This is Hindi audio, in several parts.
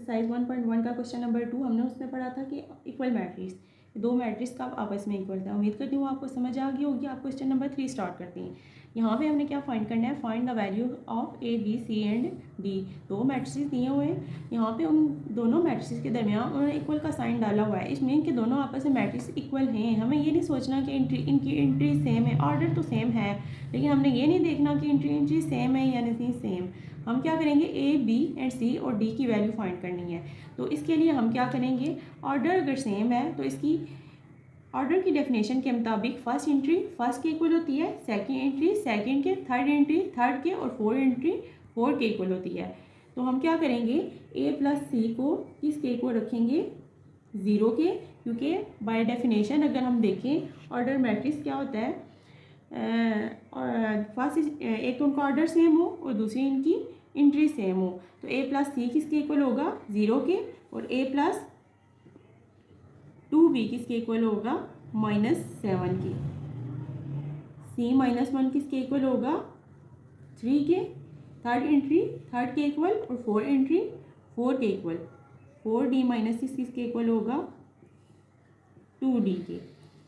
एक्सरसाइज 1.1 का क्वेश्चन नंबर 2 हमने उसमें पढ़ा था कि इक्वल मैट्रिक्स, दो मैट्रिक्स का आपस में इक्वल था। उम्मीद करती हूँ आपको समझ आ गई होगी। आप क्वेश्चन नंबर 3 स्टार्ट करते हैं। यहाँ पे हमने क्या फाइंड करना है, find the value of A B C and D. दो मैट्रिक्स दिए हुए हैं, यहाँ पे उन दोनों मैट्रिक्स के दरमियान उन्होंने इक्वल का साइन डाला हुआ है। इसमें कि दोनों आपस में मैट्रिक्स इक्वल हैं। हमें ये नहीं सोचना कि इनकी एंट्री सेम है, ऑर्डर तो सेम है, लेकिन हमने ये नहीं देखना कि एंट्री सेम है या नहीं सेम। हम क्या करेंगे, ए बी एंड सी और डी की वैल्यू फाइंड करनी है। तो इसके लिए हम क्या करेंगे, ऑर्डर अगर सेम है तो इसकी ऑर्डर की डेफिनेशन के मुताबिक फर्स्ट एंट्री फर्स्ट के इक्वल होती है, सेकंड एंट्री सेकंड के, थर्ड एंट्री थर्ड के और फोर्थ एंट्री फोर्थ के इक्वल होती है। तो हम क्या करेंगे, ए प्लस सी को किसके इक्वल रखेंगे, ज़ीरो के, क्योंकि बाय डेफिनेशन अगर हम देखें ऑर्डर मैट्रिक्स क्या होता है, फर्स्ट एक तो उनका ऑर्डर सेम हो और दूसरी इनकी एंट्री सेम हो। तो ए प्लस सी किसके इक्वल होगा, ज़ीरो के, और ए प्लस 2b किसके इक्वल होगा, -7 के। c -1 किसके इक्वल होगा, 3 के, थर्ड एंट्री थर्ड के इक्वल और फोर्थ एंट्री फोर के इक्वल। 4d - 6 किसके इक्वल होगा, 2d के।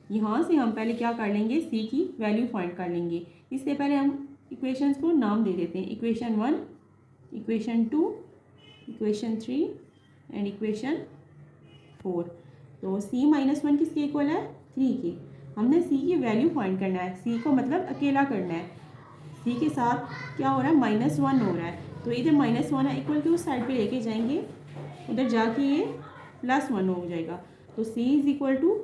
यहाँ से हम पहले क्या कर लेंगे, c की वैल्यू फाइंड कर लेंगे। इससे पहले हम इक्वेशंस को नाम दे देते हैं, equation 1, equation 2, equation 3 and equation 4। तो c -1 किसके इक्वल है, 3 के। हमने c की वैल्यू फाइंड करना है, c को मतलब अकेला करना है। c के साथ क्या हो रहा है, -1 हो रहा है, तो इधर -1 है, इक्वल के उस साइड पे लेके जाएंगे, उधर जाके ये +1 हो जाएगा। तो c =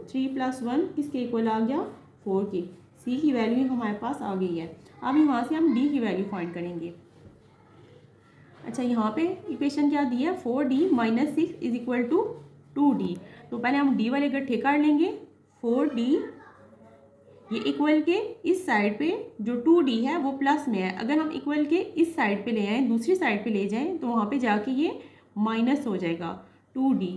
3 + 1 किसके इक्वल आ गया, 4 के। c की वैल्यू हमारे पास आ गई है। अब यहाँ से हम d की वैल्यू फाइंड करेंगे। अच्छा, यहाँ पे इक्वेशन क्या दी है, 4d - 6 = 2d। तो पहले हम d वाले इकट्ठे कर लेंगे। 4d ये इक्वल के इस साइड पे जो 2d है वो प्लस में है, अगर हम इक्वल के इस साइड पे ले आए, दूसरी साइड पे ले जाएं, तो वहाँ पे जाके ये माइनस हो जाएगा। 2d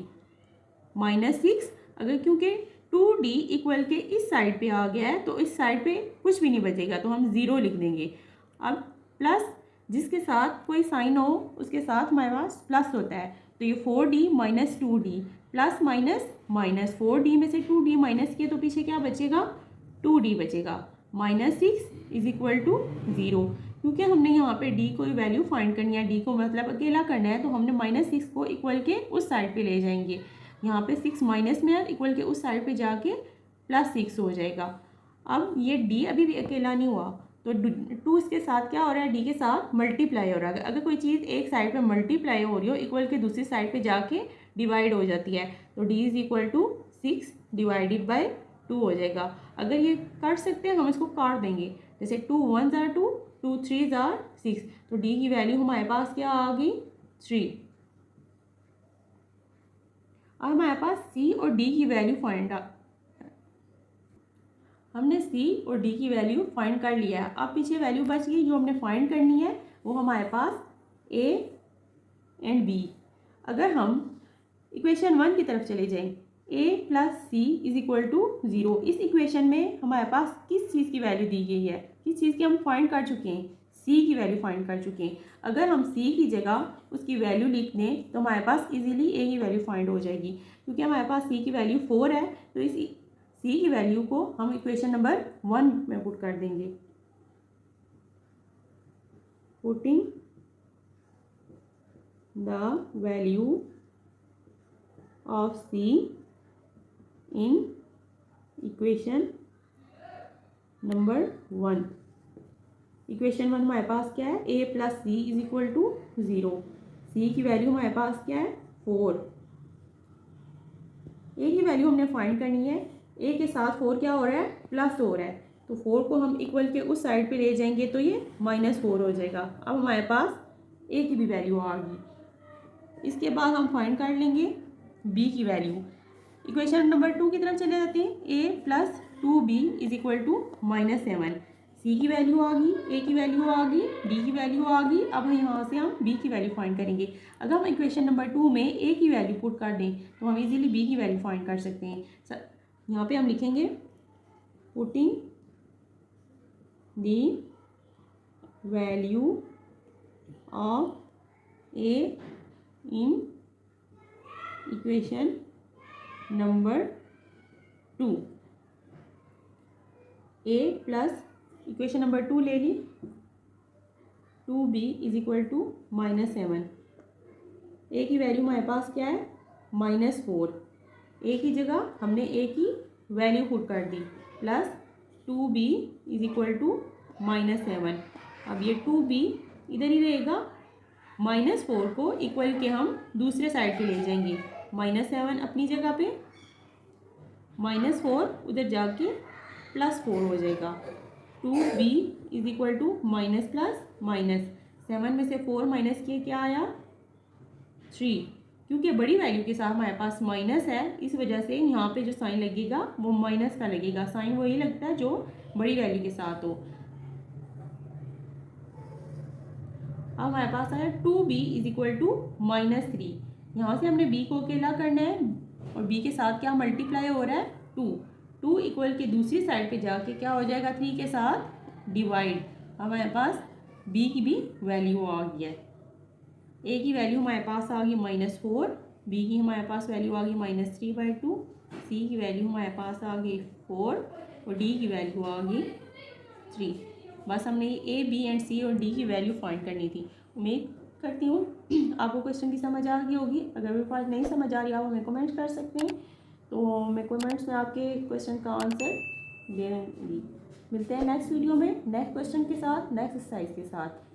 - 6, अगर क्योंकि 2d इक्वल के इस साइड पे आ गया है तो इस साइड पे कुछ भी नहीं बचेगा, तो हम 0 लिख देंगे। अब प्लस जिसके साथ कोई साइन हो उसके साथ हमारे पास प्लस होता है, तो ये 4d - 2d plus minus minus, 4d में से 2d माइनस किए तो पीछे क्या बचेगा, 2d बचेगा। -6 = 0। क्योंकि हमने यहाँ पे d को वैल्यू फाइंड करनी है, d को मतलब अकेला करना है, तो हमने -6 को इक्वल के उस साइड पे ले जाएंगे। यहाँ पे 6 माइनस में है, इक्वल के उस साइड पे जाके +6 हो जाएगा। अब ये d अभी भी अकेला नहीं हुआ, तो 2 इसके साथ क्या हो रहा है, d के साथ मल्टीप्लाई हो रहा है। अगर कोई चीज़ एक साइड पे मल्टीप्लाई हो रही हो, इक्वल के दूसरी साइड पे जाके डिवाइड हो जाती है, तो d = 6 / 2 हो जाएगा। अगर ये काट सकते हैं हम इसको काट देंगे, जैसे 2 1 * 2, 2 3 * 6, तो d की वैल्यू हमारे पास क्या आ गई, 3। अब हमारे पास c और d की वैल्यू फाइंड, हमने c और d की वैल्यू फाइंड कर लिया है। अब पीछे वैल्यू बच गई जो हमने फाइंड करनी है, वो हमारे पास a एंड b। अगर हम इक्वेशन 1 की तरफ चले जाएं, a + c = 0। इस इक्वेशन में हमारे पास किस चीज़ की वैल्यू दी गई है, किस चीज़ की हम फाइंड कर चुके हैं, c की वैल्यू फाइंड कर चुके हैं। अगर हम c की जगह उसकी वैल्यू लिख दें तो हमारे पास इजीली a की वैल्यू फाइंड हो जाएगी। क्योंकि हमारे पास c की वैल्यू 4 है, तो इस c की वैल्यू को हम इक्वेशन नंबर 1 में पुट कर देंगे। Putting the value of c in equation number 1। Equation 1 हमारे पास क्या है, a + c = 0। c की वैल्यू हमारे पास क्या है, 4। a की वैल्यू हमने फाइंड करनी है, a के साथ 4 क्या हो रहा है, प्लस हो रहा है, तो 4 को हम इक्वल के उस साइड पे ले जाएंगे तो ये -4 हो जाएगा। अब हमारे पास a की भी वैल्यू आ गई। इसके बाद हम फाइंड कर लेंगे b की वैल्यू। इक्वेशन नंबर 2 की तरफ चले जाते हैं, a + 2b = -7। c की वैल्यू आ गई, a की वैल्यू आ गई, d की वैल्यू आ गई। अब यहाँ से हम b की वैल्यू फाइंड करेंगे। अगर हम इक्वेशन नंबर 2 में a की वैल्यू पुट कर दें तो हम इजीली b की वैल्यू फाइंड कर सकते हैं। यहाँ पे हम लिखेंगे putting the value of a in equation number 2 a plus equation number 2 ले ली, 2b इज इक्वल टू -7। ए की वैल्यू हमारे पास क्या है -4। ए की जगह हमने ए की वैल्यू पुट कर दी plus 2b is equal to -7। अब ये 2b इधर ही रहेगा, -4 को इक्वल के हम दूसरे साइड पे ले जाएंगे। -7 अपनी जगह पे, -4 उधर जाके +4 हो जाएगा। 2b is equal to minus plus minus, 7 में से 4 माइनस किए क्या आया 3। क्योंकि बड़ी वैल्यू के साथ हमारे पास माइनस है, इस वजह से यहाँ पे जो साइन लगेगा वो माइनस का लगेगा। साइन वही लगता है जो बड़ी वैल्यू के साथ हो। अब हमारे पास आया 2b इज इक्वल टू -3। यहाँ से हमने b को अकेला करना है और b के साथ क्या मल्टीप्लाई हो रहा है 2 इक्वल के दूसरी साइड पे जाके क्या हो जाएगा 3 के साथ डिवाइड। हमारे पास b की भी वैल्यू आ गई है। a की वैल्यू हमारे पास आ गई -4, b की हमारे पास वैल्यू आ गई -3/2, c की वैल्यू हमारे पास आ गई 4 और d की वैल्यू आ गई 3। बस हमने ए बी एंड सी और डी की वैल्यू फाइंड करनी थी। उम्मीद करती हूँ आपको क्वेश्चन की समझ आ गई होगी। अगर मेरे पास नहीं समझ आ रही आप हमें कमेंट कर सकते हैं, तो मैं कमेंट्स में आपके क्वेश्चन का आंसर दे दूँगी। मिलते हैं नेक्स्ट वीडियो में नेक्स्ट क्वेश्चन के साथ, नेक्स्ट एक्सरसाइज के साथ।